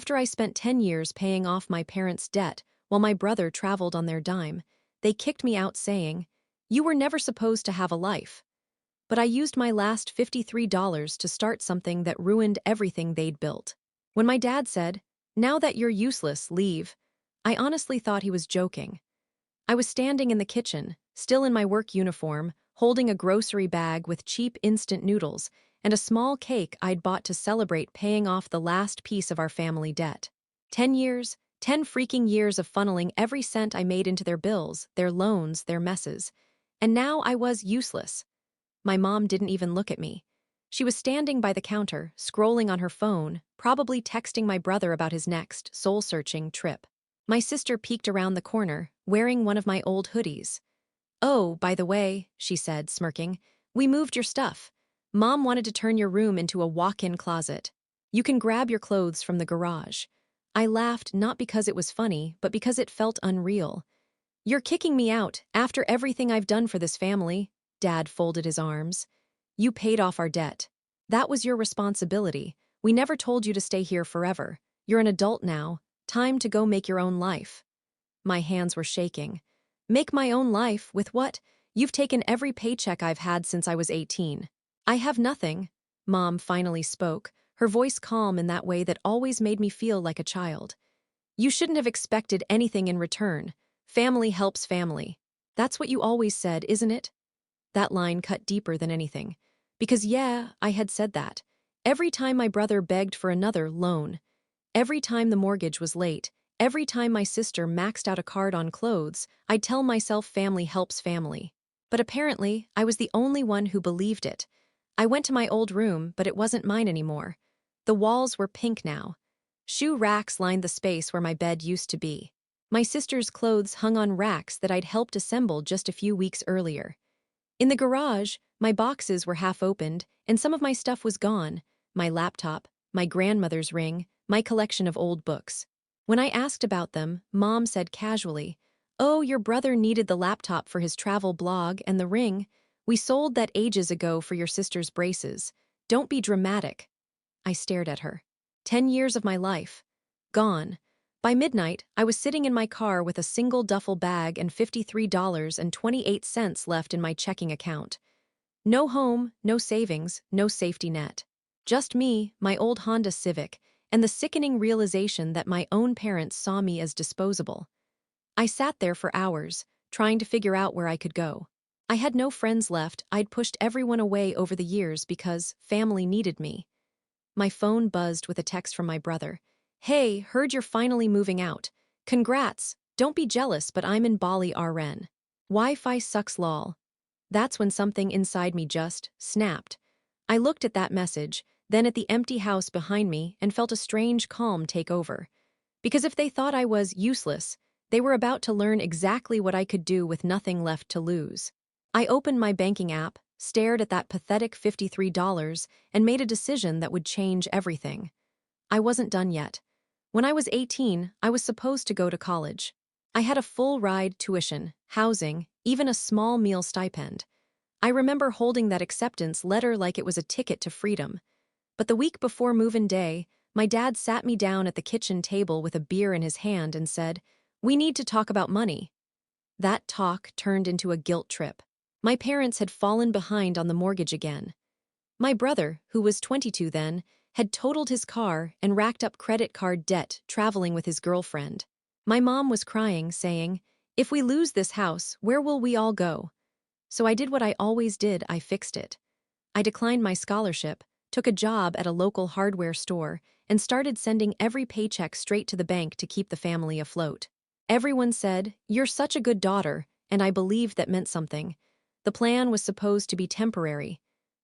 After I spent 10 years paying off my parents' debt while my brother traveled on their dime, they kicked me out saying, "You were never supposed to have a life." But I used my last $53 to start something that ruined everything they'd built. When my dad said, "Now that you're useless, leave," I honestly thought he was joking. I was standing in the kitchen, still in my work uniform, holding a grocery bag with cheap instant noodles and a small cake I'd bought to celebrate paying off the last piece of our family debt. 10 years, 10 freaking years of funneling every cent I made into their bills, their loans, their messes. And now I was useless. My mom didn't even look at me. She was standing by the counter, scrolling on her phone, probably texting my brother about his next soul-searching trip. My sister peeked around the corner, wearing one of my old hoodies. "Oh, by the way," she said, smirking, "we moved your stuff. Mom wanted to turn your room into a walk-in closet. You can grab your clothes from the garage." I laughed not because it was funny, but because it felt unreal. "You're kicking me out after everything I've done for this family." Dad folded his arms. "You paid off our debt. That was your responsibility. We never told you to stay here forever. You're an adult now. Time to go make your own life." My hands were shaking. "Make my own life? With what? You've taken every paycheck I've had since I was 18. "I have nothing." Mom finally spoke, her voice calm in that way that always made me feel like a child. "You shouldn't have expected anything in return. Family helps family. That's what you always said, isn't it?" That line cut deeper than anything. Because yeah, I had said that. Every time my brother begged for another loan, every time the mortgage was late, every time my sister maxed out a card on clothes, I'd tell myself family helps family. But apparently, I was the only one who believed it. I went to my old room, but it wasn't mine anymore. The walls were pink now. Shoe racks lined the space where my bed used to be. My sister's clothes hung on racks that I'd helped assemble just a few weeks earlier. In the garage, my boxes were half opened, and some of my stuff was gone: my laptop, my grandmother's ring, my collection of old books. When I asked about them, Mom said casually, "Oh, your brother needed the laptop for his travel blog and the ring. We sold that ages ago for your sister's braces. Don't be dramatic." I stared at her. 10 years of my life. Gone. By midnight, I was sitting in my car with a single duffel bag and $53.28 left in my checking account. No home, no savings, no safety net. Just me, my old Honda Civic, and the sickening realization that my own parents saw me as disposable. I sat there for hours, trying to figure out where I could go. I had no friends left. I'd pushed everyone away over the years because family needed me. My phone buzzed with a text from my brother. "Hey, heard you're finally moving out. Congrats. Don't be jealous, but I'm in Bali RN. Wi-Fi sucks lol." That's when something inside me just snapped. I looked at that message, then at the empty house behind me, and felt a strange calm take over. Because if they thought I was useless, they were about to learn exactly what I could do with nothing left to lose. I opened my banking app, stared at that pathetic $53, and made a decision that would change everything. I wasn't done yet. When I was 18, I was supposed to go to college. I had a full-ride tuition, housing, even a small meal stipend. I remember holding that acceptance letter like it was a ticket to freedom. But the week before move-in day, my dad sat me down at the kitchen table with a beer in his hand and said, "We need to talk about money." That talk turned into a guilt trip. My parents had fallen behind on the mortgage again. My brother, who was 22 then, had totaled his car and racked up credit card debt traveling with his girlfriend. My mom was crying, saying, "If we lose this house, where will we all go?" So I did what I always did. I fixed it. I declined my scholarship, took a job at a local hardware store, and started sending every paycheck straight to the bank to keep the family afloat. Everyone said, "You're such a good daughter," and I believed that meant something. The plan was supposed to be temporary.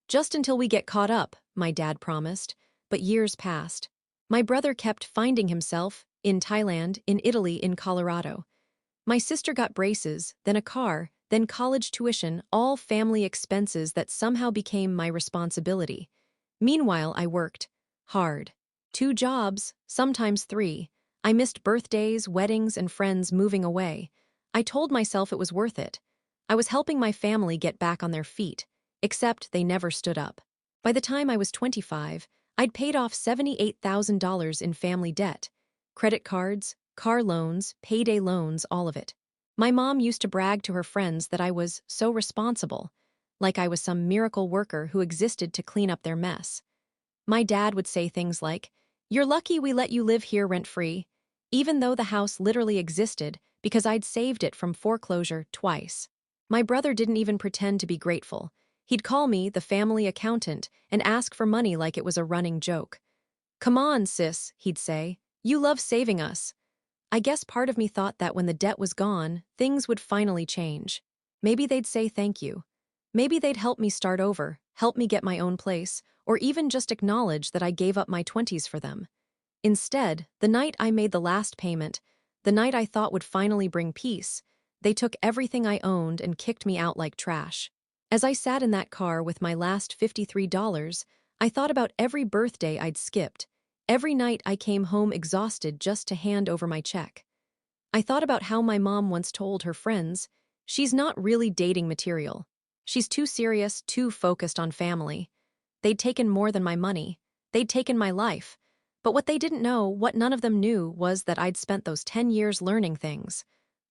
"Just until we get caught up," my dad promised. But years passed. My brother kept finding himself in Thailand, in Italy, in Colorado. My sister got braces, then a car, then college tuition, all family expenses that somehow became my responsibility. Meanwhile, I worked hard. 2 jobs, sometimes 3. I missed birthdays, weddings, and friends moving away. I told myself it was worth it. I was helping my family get back on their feet, except they never stood up. By the time I was 25, I'd paid off $78,000 in family debt, credit cards, car loans, payday loans, all of it. My mom used to brag to her friends that I was so responsible, like I was some miracle worker who existed to clean up their mess. My dad would say things like, "You're lucky we let you live here rent-free," even though the house literally existed because I'd saved it from foreclosure twice. My brother didn't even pretend to be grateful. He'd call me the family accountant and ask for money like it was a running joke. "Come on, sis," he'd say. "You love saving us." I guess part of me thought that when the debt was gone, things would finally change. Maybe they'd say thank you. Maybe they'd help me start over, help me get my own place, or even just acknowledge that I gave up my 20s for them. Instead, the night I made the last payment, the night I thought would finally bring peace, they took everything I owned and kicked me out like trash. As I sat in that car with my last $53, I thought about every birthday I'd skipped, every night I came home exhausted just to hand over my check. I thought about how my mom once told her friends, "She's not really dating material. She's too serious, too focused on family." They'd taken more than my money. They'd taken my life. But what they didn't know, what none of them knew, was that I'd spent those 10 years learning things.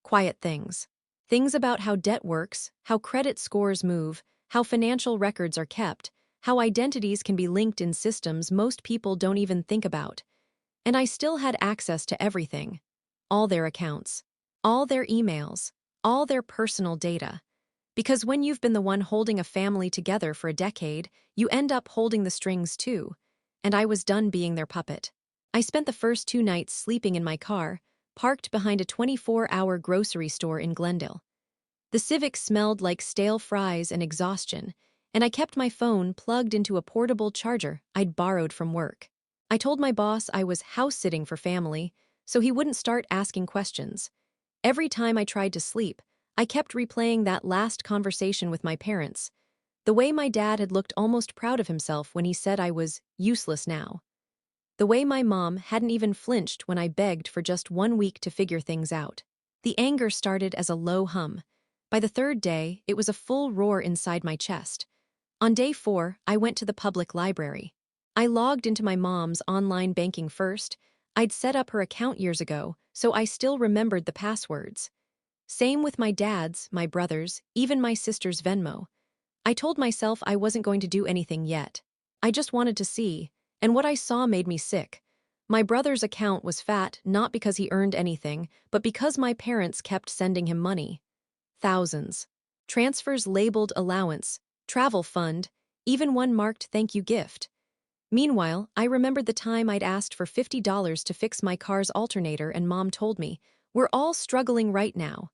Quiet things. Things about how debt works, how credit scores move, how financial records are kept, how identities can be linked in systems most people don't even think about. And I still had access to everything. All their accounts. All their emails. All their personal data. Because when you've been the one holding a family together for a decade, you end up holding the strings too. And I was done being their puppet. I spent the first 2 nights sleeping in my car, parked behind a 24-hour grocery store in Glendale. The Civic smelled like stale fries and exhaustion, and I kept my phone plugged into a portable charger I'd borrowed from work. I told my boss I was house-sitting for family, so he wouldn't start asking questions. Every time I tried to sleep, I kept replaying that last conversation with my parents, the way my dad had looked almost proud of himself when he said I was useless now. The way my mom hadn't even flinched when I begged for just 1 week to figure things out. The anger started as a low hum. By the third day, it was a full roar inside my chest. On day 4, I went to the public library. I logged into my mom's online banking first. I'd set up her account years ago, so I still remembered the passwords. Same with my dad's, my brother's, even my sister's Venmo. I told myself I wasn't going to do anything yet. I just wanted to see, and what I saw made me sick. My brother's account was fat not because he earned anything, but because my parents kept sending him money. Thousands. Transfers labeled allowance, travel fund, even one marked thank you gift. Meanwhile, I remembered the time I'd asked for $50 to fix my car's alternator and Mom told me, "We're all struggling right now."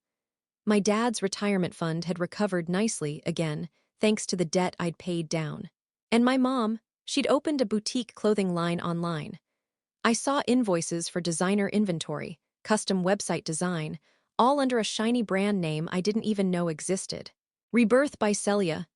My dad's retirement fund had recovered nicely again, thanks to the debt I'd paid down. And my mom, she'd opened a boutique clothing line online. I saw invoices for designer inventory, custom website design, all under a shiny brand name I didn't even know existed. Rebirth by Celia.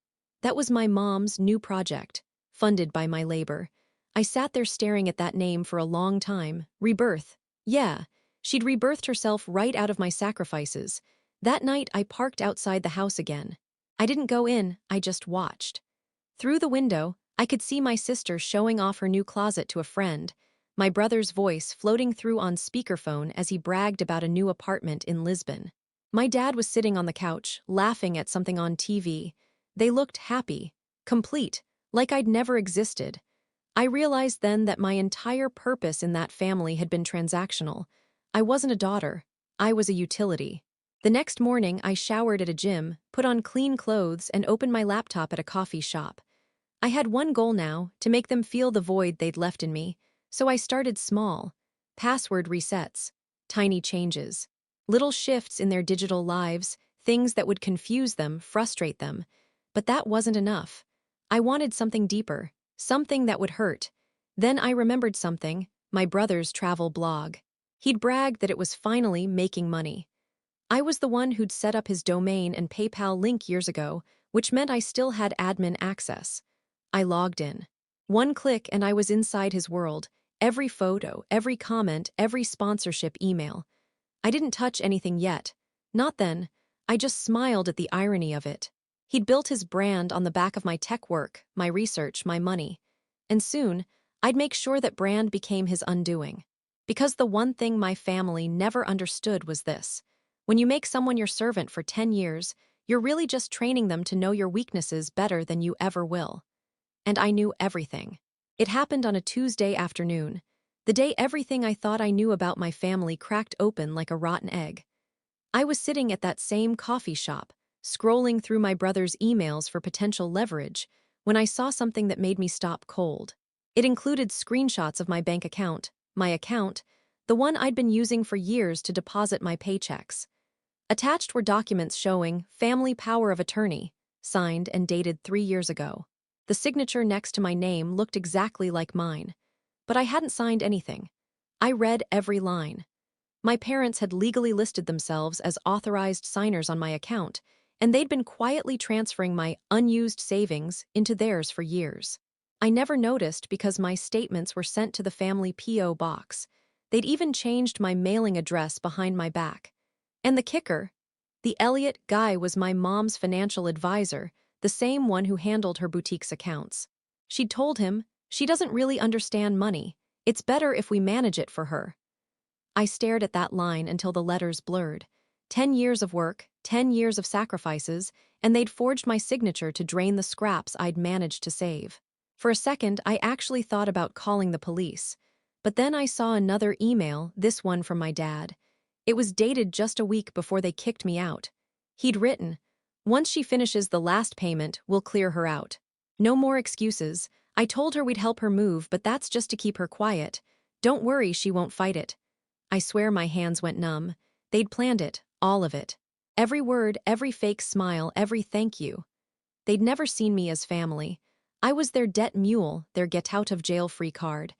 That was my mom's new project, funded by my labor. I sat there staring at that name for a long time. Rebirth. Yeah, she'd rebirthed herself right out of my sacrifices. That night, I parked outside the house again. I didn't go in, I just watched. Through the window, I could see my sister showing off her new closet to a friend, my brother's voice floating through on speakerphone as he bragged about a new apartment in Lisbon. My dad was sitting on the couch, laughing at something on TV. They looked happy, complete, like I'd never existed. I realized then that my entire purpose in that family had been transactional. I wasn't a daughter. I was a utility. The next morning, I showered at a gym, put on clean clothes, and opened my laptop at a coffee shop. I had one goal now, to make them feel the void they'd left in me, so I started small. Password resets, tiny changes, little shifts in their digital lives, things that would confuse them, frustrate them. But that wasn't enough. I wanted something deeper, something that would hurt. Then I remembered something, my brother's travel blog. He'd bragged that it was finally making money. I was the one who'd set up his domain and PayPal link years ago, which meant I still had admin access. I logged in. One click and I was inside his world, every photo, every comment, every sponsorship email. I didn't touch anything yet. Not then. I just smiled at the irony of it. He'd built his brand on the back of my tech work, my research, my money. And soon, I'd make sure that Brand became his undoing. Because the one thing my family never understood was this: when you make someone your servant for 10 years, you're really just training them to know your weaknesses better than you ever will. And I knew everything. It happened on a Tuesday afternoon, the day everything I thought I knew about my family cracked open like a rotten egg. I was sitting at that same coffee shop, scrolling through my brother's emails for potential leverage, when I saw something that made me stop cold. It included screenshots of my bank account, the one I'd been using for years to deposit my paychecks. Attached were documents showing family power of attorney, signed and dated 3 years ago. The signature next to my name looked exactly like mine, but I hadn't signed anything. I read every line. My parents had legally listed themselves as authorized signers on my account, and they'd been quietly transferring my unused savings into theirs for years. I never noticed because my statements were sent to the family P.O. box. They'd even changed my mailing address behind my back. And the kicker, the Elliot guy was my mom's financial advisor, the same one who handled her boutique's accounts. She'd told him, "She doesn't really understand money. It's better if we manage it for her." I stared at that line until the letters blurred. 10 years of work, 10 years of sacrifices, and they'd forged my signature to drain the scraps I'd managed to save. For a second, I actually thought about calling the police. But then I saw another email, this one from my dad. It was dated just a week before they kicked me out. He'd written, "Once she finishes the last payment, we'll clear her out. No more excuses. I told her we'd help her move, but that's just to keep her quiet. Don't worry, she won't fight it." I swear my hands went numb. They'd planned it, all of it. Every word, every fake smile, every thank you. They'd never seen me as family. I was their debt mule, their get-out-of-jail-free card.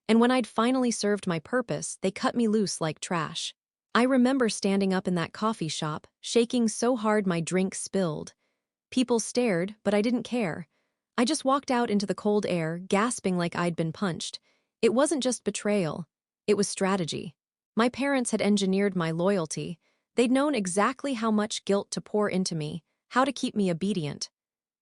And when I'd finally served my purpose, they cut me loose like trash. I remember standing up in that coffee shop, shaking so hard my drink spilled. People stared, but I didn't care. I just walked out into the cold air, gasping like I'd been punched. It wasn't just betrayal. It was strategy. My parents had engineered my loyalty. They'd known exactly how much guilt to pour into me, how to keep me obedient.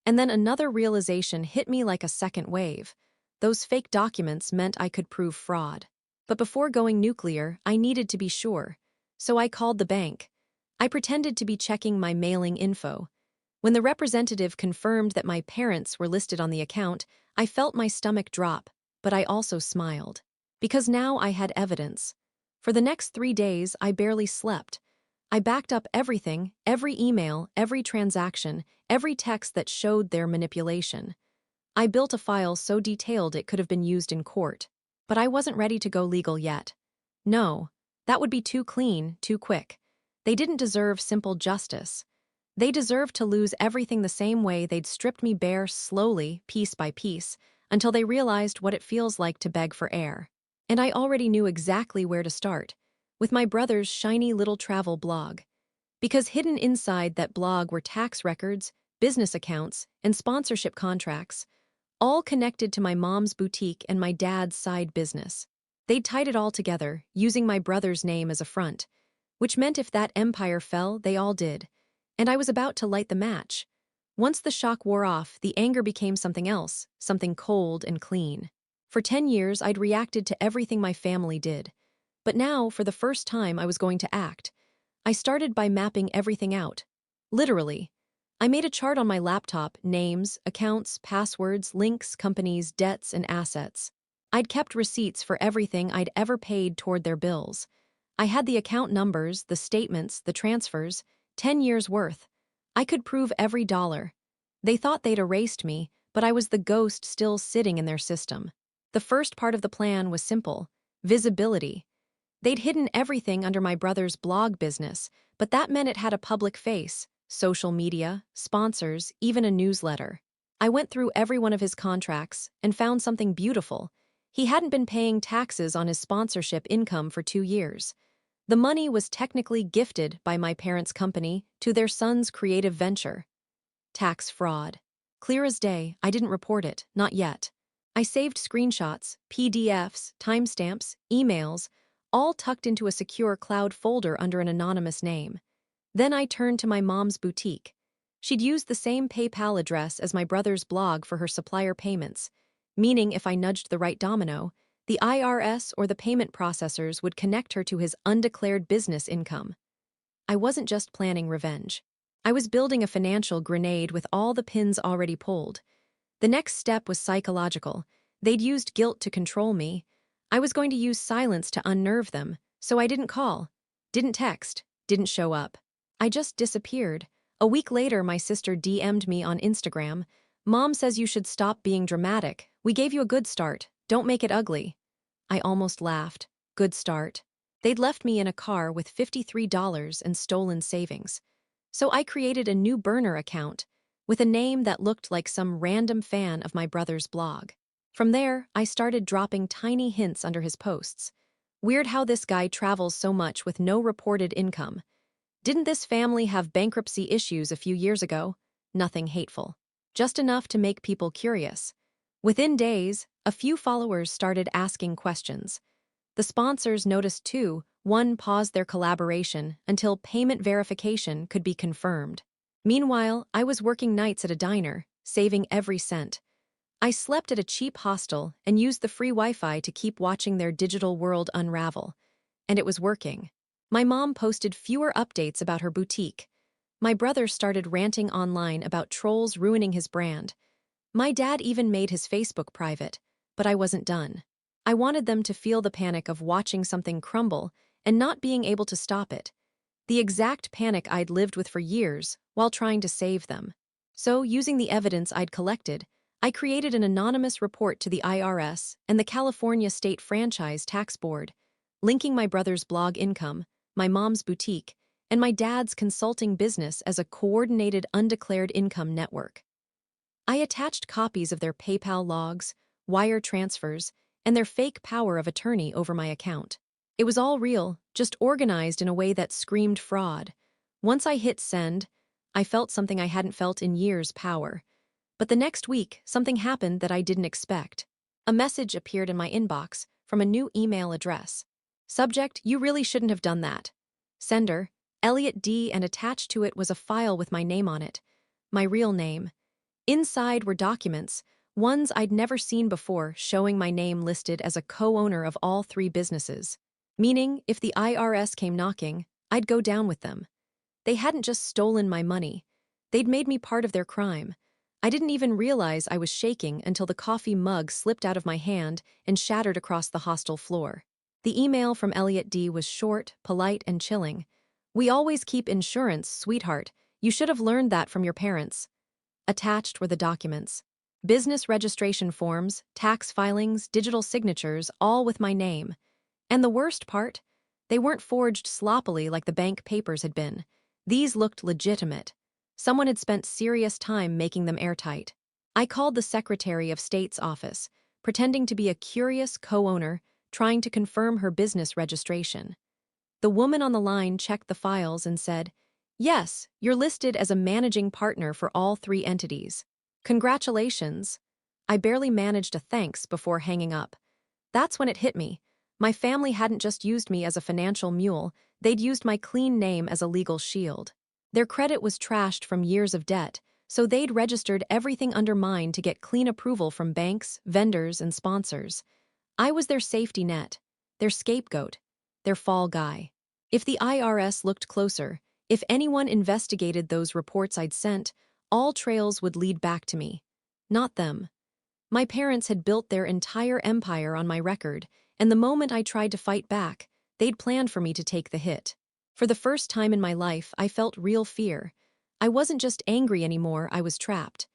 And then another realization hit me like a second wave. Those fake documents meant I could prove fraud. But before going nuclear, I needed to be sure. So I called the bank. I pretended to be checking my mailing info. When the representative confirmed that my parents were listed on the account, I felt my stomach drop, but I also smiled. Because now I had evidence. For the next 3 days, I barely slept. I backed up everything, every email, every transaction, every text that showed their manipulation. I built a file so detailed it could have been used in court. But I wasn't ready to go legal yet. No, that would be too clean, too quick. They didn't deserve simple justice. They deserved to lose everything the same way they'd stripped me bare slowly, piece by piece, until they realized what it feels like to beg for air. And I already knew exactly where to start, with my brother's shiny little travel blog. Because hidden inside that blog were tax records, business accounts, and sponsorship contracts, all connected to my mom's boutique and my dad's side business. They'd tied it all together, using my brother's name as a front, which meant if that empire fell, they all did. And I was about to light the match. Once the shock wore off, the anger became something else, something cold and clean. For 10 years, I'd reacted to everything my family did. But now, for the first time, I was going to act. I started by mapping everything out. Literally. I made a chart on my laptop, names, accounts, passwords, links, companies, debts, and assets. I'd kept receipts for everything I'd ever paid toward their bills. I had the account numbers, the statements, the transfers, 10 years' worth. I could prove every dollar. They thought they'd erased me, but I was the ghost still sitting in their system. The first part of the plan was simple: visibility. They'd hidden everything under my brother's blog business, but that meant it had a public face, social media, sponsors, even a newsletter. I went through every one of his contracts and found something beautiful. He hadn't been paying taxes on his sponsorship income for 2 years. The money was technically gifted by my parents' company to their son's creative venture. Tax fraud. Clear as day, I didn't report it, not yet. I saved screenshots, PDFs, timestamps, emails, all tucked into a secure cloud folder under an anonymous name. Then I turned to my mom's boutique. She'd used the same PayPal address as my brother's blog for her supplier payments. meaning if I nudged the right domino, the IRS or the payment processors would connect her to his undeclared business income. I wasn't just planning revenge. I was building a financial grenade with all the pins already pulled. The next step was psychological. They'd used guilt to control me. I was going to use silence to unnerve them, so I didn't call, didn't text, didn't show up. I just disappeared. A week later, my sister DM'd me on Instagram. "Mom says you should stop being dramatic. We gave you a good start. Don't make it ugly." I almost laughed. Good start. They'd left me in a car with $53 and stolen savings. So I created a new burner account with a name that looked like some random fan of my brother's blog. From there, I started dropping tiny hints under his posts. Weird how this guy travels so much with no reported income. Didn't this family have bankruptcy issues a few years ago? Nothing hateful. Just enough to make people curious. Within days, a few followers started asking questions. The sponsors noticed too. One paused their collaboration until payment verification could be confirmed. Meanwhile, I was working nights at a diner, saving every cent. I slept at a cheap hostel and used the free Wi-Fi to keep watching their digital world unravel. And it was working. My mom posted fewer updates about her boutique. My brother started ranting online about trolls ruining his brand. My dad even made his Facebook private, but I wasn't done. I wanted them to feel the panic of watching something crumble and not being able to stop it. The exact panic I'd lived with for years while trying to save them. So, using the evidence I'd collected, I created an anonymous report to the IRS and the California State Franchise Tax Board, linking my brother's blog income, my mom's boutique, and my dad's consulting business as a coordinated undeclared income network. I attached copies of their PayPal logs, wire transfers, and their fake power of attorney over my account. It was all real, just organized in a way that screamed fraud. Once I hit send, I felt something I hadn't felt in years: power. But the next week, something happened that I didn't expect. A message appeared in my inbox from a new email address. Subject: "You really shouldn't have done that." Sender: Elliot D., and attached to it was a file with my name on it. My real name. Inside were documents, ones I'd never seen before, showing my name listed as a co-owner of all three businesses. Meaning, if the IRS came knocking, I'd go down with them. They hadn't just stolen my money. They'd made me part of their crime. I didn't even realize I was shaking until the coffee mug slipped out of my hand and shattered across the hostel floor. The email from Elliot D. was short, polite, and chilling. "We always keep insurance, sweetheart. You should have learned that from your parents." Attached were the documents. Business registration forms, tax filings, digital signatures, all with my name. And the worst part? They weren't forged sloppily like the bank papers had been. These looked legitimate. Someone had spent serious time making them airtight. I called the Secretary of State's office, pretending to be a curious co-owner, trying to confirm her business registration. The woman on the line checked the files and said, "Yes, you're listed as a managing partner for all three entities. Congratulations." I barely managed a thanks before hanging up. That's when it hit me. My family hadn't just used me as a financial mule, they'd used my clean name as a legal shield. Their credit was trashed from years of debt, so they'd registered everything under mine to get clean approval from banks, vendors, and sponsors. I was their safety net, their scapegoat, their fall guy. If the IRS looked closer, if anyone investigated those reports I'd sent, all trails would lead back to me. Not them. My parents had built their entire empire on my record, and the moment I tried to fight back, they'd planned for me to take the hit. For the first time in my life, I felt real fear. I wasn't just angry anymore, I was trapped.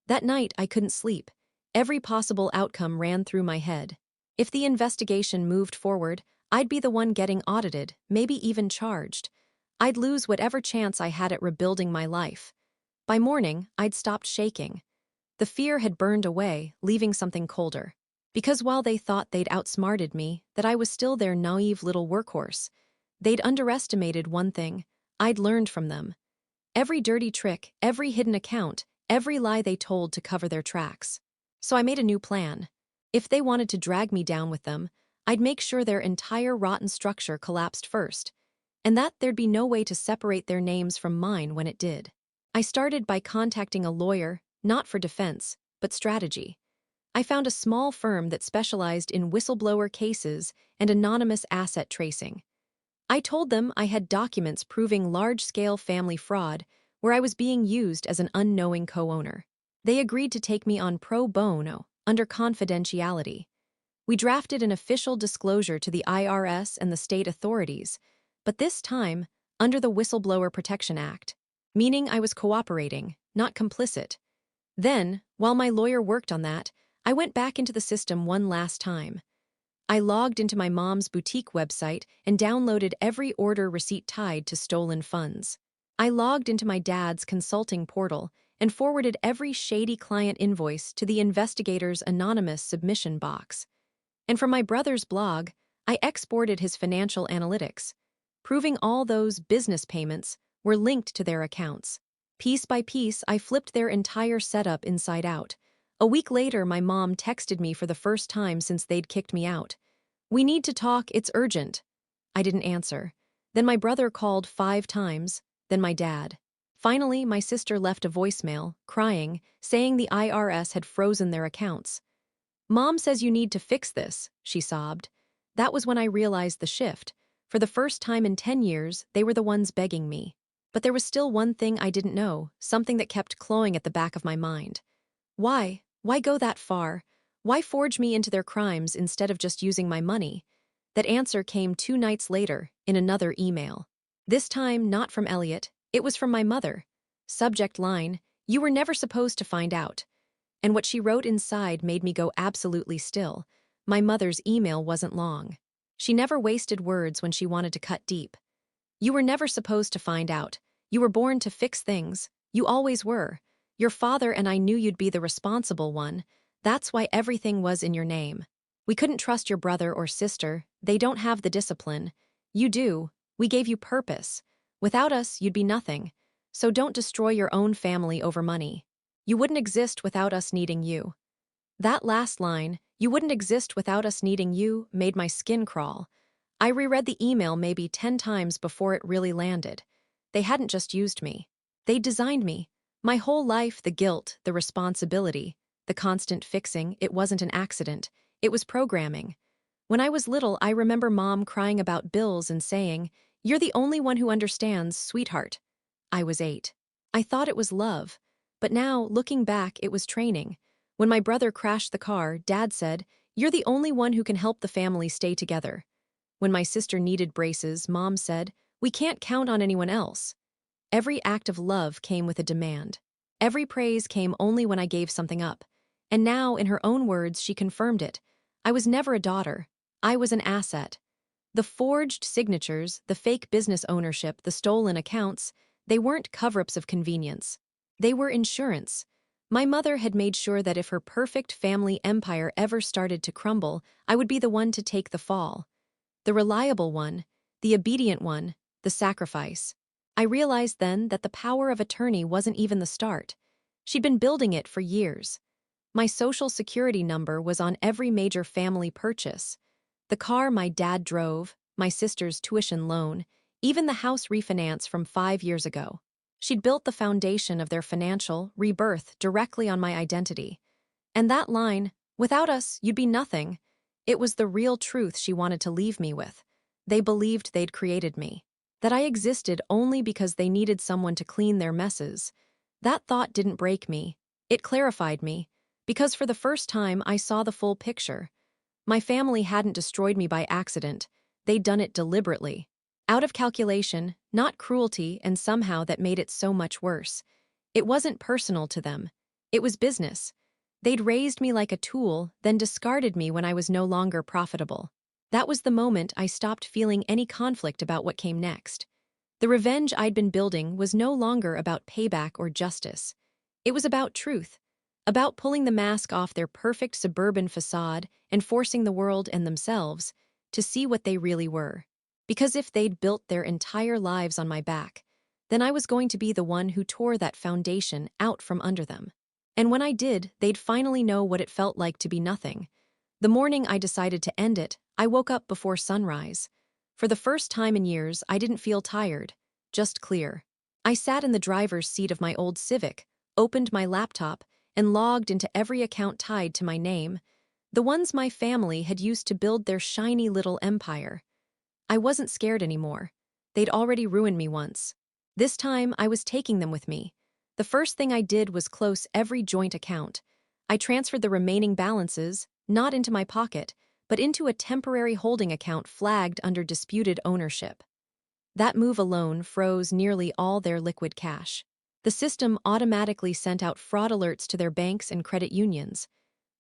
That night, I couldn't sleep. Every possible outcome ran through my head. If the investigation moved forward, I'd be the one getting audited, maybe even charged. I'd lose whatever chance I had at rebuilding my life. By morning, I'd stopped shaking. The fear had burned away, leaving something colder. Because while they thought they'd outsmarted me, that I was still their naive little workhorse, they'd underestimated one thing: I'd learned from them. Every dirty trick, every hidden account, every lie they told to cover their tracks. So I made a new plan. If they wanted to drag me down with them, I'd make sure their entire rotten structure collapsed first, and that there'd be no way to separate their names from mine when it did. I started by contacting a lawyer, not for defense, but strategy. I found a small firm that specialized in whistleblower cases and anonymous asset tracing. I told them I had documents proving large-scale family fraud where I was being used as an unknowing co-owner. They agreed to take me on pro bono, under confidentiality. We drafted an official disclosure to the IRS and the state authorities, but this time under the Whistleblower Protection Act, meaning I was cooperating, not complicit. Then, while my lawyer worked on that, I went back into the system one last time. I logged into my mom's boutique website and downloaded every order receipt tied to stolen funds. I logged into my dad's consulting portal and forwarded every shady client invoice to the investigator's anonymous submission box. And from my brother's blog, I exported his financial analytics, proving all those business payments were linked to their accounts. Piece by piece, I flipped their entire setup inside out. A week later, my mom texted me for the first time since they'd kicked me out. "We need to talk, it's urgent." I didn't answer. Then my brother called 5 times, then my dad. Finally, my sister left a voicemail, crying, saying the IRS had frozen their accounts. "Mom says you need to fix this," she sobbed. That was when I realized the shift. For the first time in 10 years, they were the ones begging me. But there was still one thing I didn't know, something that kept clawing at the back of my mind. Why? Why go that far? Why forge me into their crimes instead of just using my money? That answer came 2 nights later, in another email. This time, not from Elliot, it was from my mother. Subject line, "You were never supposed to find out." And what she wrote inside made me go absolutely still. My mother's email wasn't long. She never wasted words when she wanted to cut deep. "You were never supposed to find out. You were born to fix things. You always were. Your father and I knew you'd be the responsible one. That's why everything was in your name. We couldn't trust your brother or sister. They don't have the discipline. You do. We gave you purpose. Without us, you'd be nothing. So don't destroy your own family over money. You wouldn't exist without us needing you." That last line, "You wouldn't exist without us needing you," made my skin crawl. I reread the email maybe 10 times before it really landed. They hadn't just used me. They designed me. My whole life, the guilt, the responsibility, the constant fixing, it wasn't an accident. It was programming. When I was little, I remember Mom crying about bills and saying, "You're the only one who understands, sweetheart." I was 8. I thought it was love. But now, looking back, it was training. When my brother crashed the car, Dad said, "You're the only one who can help the family stay together." When my sister needed braces, Mom said, "We can't count on anyone else." Every act of love came with a demand. Every praise came only when I gave something up. And now, in her own words, she confirmed it. I was never a daughter. I was an asset. The forged signatures, the fake business ownership, the stolen accounts, they weren't cover-ups of convenience. They were insurance. My mother had made sure that if her perfect family empire ever started to crumble, I would be the one to take the fall. The reliable one, the obedient one, the sacrifice. I realized then that the power of attorney wasn't even the start. She'd been building it for years. My social security number was on every major family purchase. The car my dad drove, my sister's tuition loan, even the house refinance from 5 years ago. She'd built the foundation of their financial rebirth directly on my identity. And that line, "Without us, you'd be nothing," it was the real truth she wanted to leave me with. They believed they'd created me. That I existed only because they needed someone to clean their messes. That thought didn't break me. It clarified me. Because for the first time, I saw the full picture. My family hadn't destroyed me by accident. They'd done it deliberately. Out of calculation, not cruelty, and somehow that made it so much worse. It wasn't personal to them. It was business. They'd raised me like a tool, then discarded me when I was no longer profitable. That was the moment I stopped feeling any conflict about what came next. The revenge I'd been building was no longer about payback or justice. It was about truth, about pulling the mask off their perfect suburban facade and forcing the world and themselves to see what they really were. Because if they'd built their entire lives on my back, then I was going to be the one who tore that foundation out from under them. And when I did, they'd finally know what it felt like to be nothing. The morning I decided to end it, I woke up before sunrise. For the first time in years, I didn't feel tired, just clear. I sat in the driver's seat of my old Civic, opened my laptop, and logged into every account tied to my name, the ones my family had used to build their shiny little empire. I wasn't scared anymore. They'd already ruined me once. This time, I was taking them with me. The first thing I did was close every joint account. I transferred the remaining balances, not into my pocket, but into a temporary holding account flagged under disputed ownership. That move alone froze nearly all their liquid cash. The system automatically sent out fraud alerts to their banks and credit unions.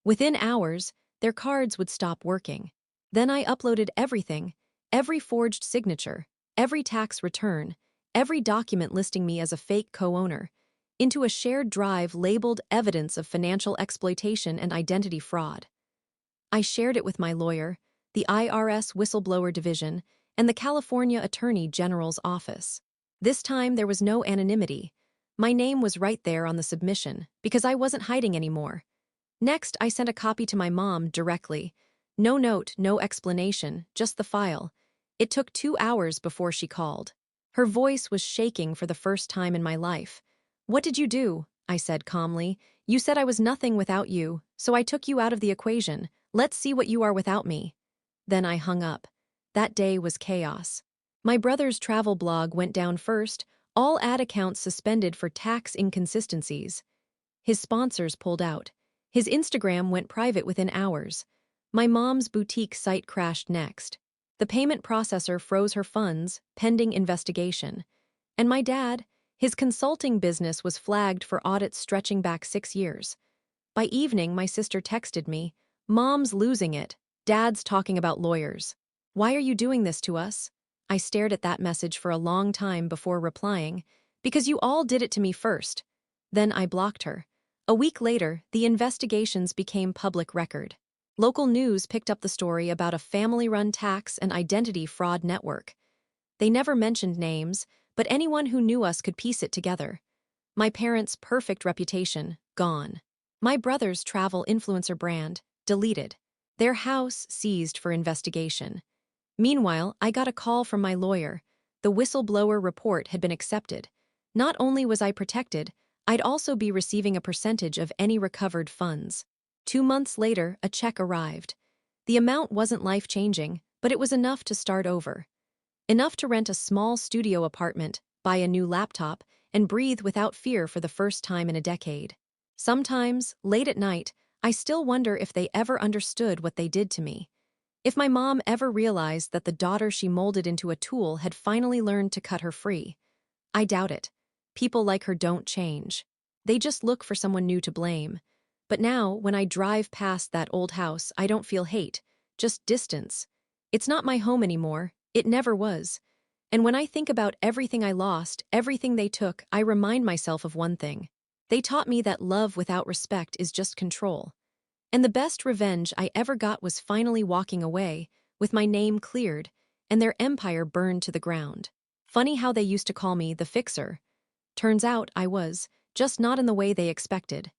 Within hours, their cards would stop working. Then I uploaded everything, every forged signature, every tax return, every document listing me as a fake co-owner, into a shared drive labeled evidence of financial exploitation and identity fraud. I shared it with my lawyer, the IRS Whistleblower Division, and the California Attorney General's office. This time, there was no anonymity. My name was right there on the submission, because I wasn't hiding anymore. Next, I sent a copy to my mom directly. No note, no explanation, just the file. It took 2 hours before she called. Her voice was shaking for the first time in my life. "What did you do?" I said calmly. "You said I was nothing without you, so I took you out of the equation. Let's see what you are without me." Then I hung up. That day was chaos. My brother's travel blog went down first, all ad accounts suspended for tax inconsistencies. His sponsors pulled out. His Instagram went private within hours. My mom's boutique site crashed next. The payment processor froze her funds, pending investigation. And my dad, his consulting business was flagged for audits stretching back 6 years. By evening, my sister texted me, "Mom's losing it. Dad's talking about lawyers. Why are you doing this to us?" I stared at that message for a long time before replying, "Because you all did it to me first." Then I blocked her. A week later, the investigations became public record. Local news picked up the story about a family-run tax and identity fraud network. They never mentioned names, but anyone who knew us could piece it together. My parents' perfect reputation, gone. My brother's travel influencer brand, deleted. Their house seized for investigation. Meanwhile, I got a call from my lawyer. The whistleblower report had been accepted. Not only was I protected, I'd also be receiving a percentage of any recovered funds. 2 months later, a check arrived. The amount wasn't life-changing, but it was enough to start over. Enough to rent a small studio apartment, buy a new laptop, and breathe without fear for the first time in a decade. Sometimes, late at night, I still wonder if they ever understood what they did to me. If my mom ever realized that the daughter she molded into a tool had finally learned to cut her free. I doubt it. People like her don't change. They just look for someone new to blame. But now, when I drive past that old house, I don't feel hate, just distance. It's not my home anymore. It never was. And when I think about everything I lost, everything they took, I remind myself of one thing. They taught me that love without respect is just control. And the best revenge I ever got was finally walking away, with my name cleared, and their empire burned to the ground. Funny how they used to call me the fixer. Turns out I was, just not in the way they expected.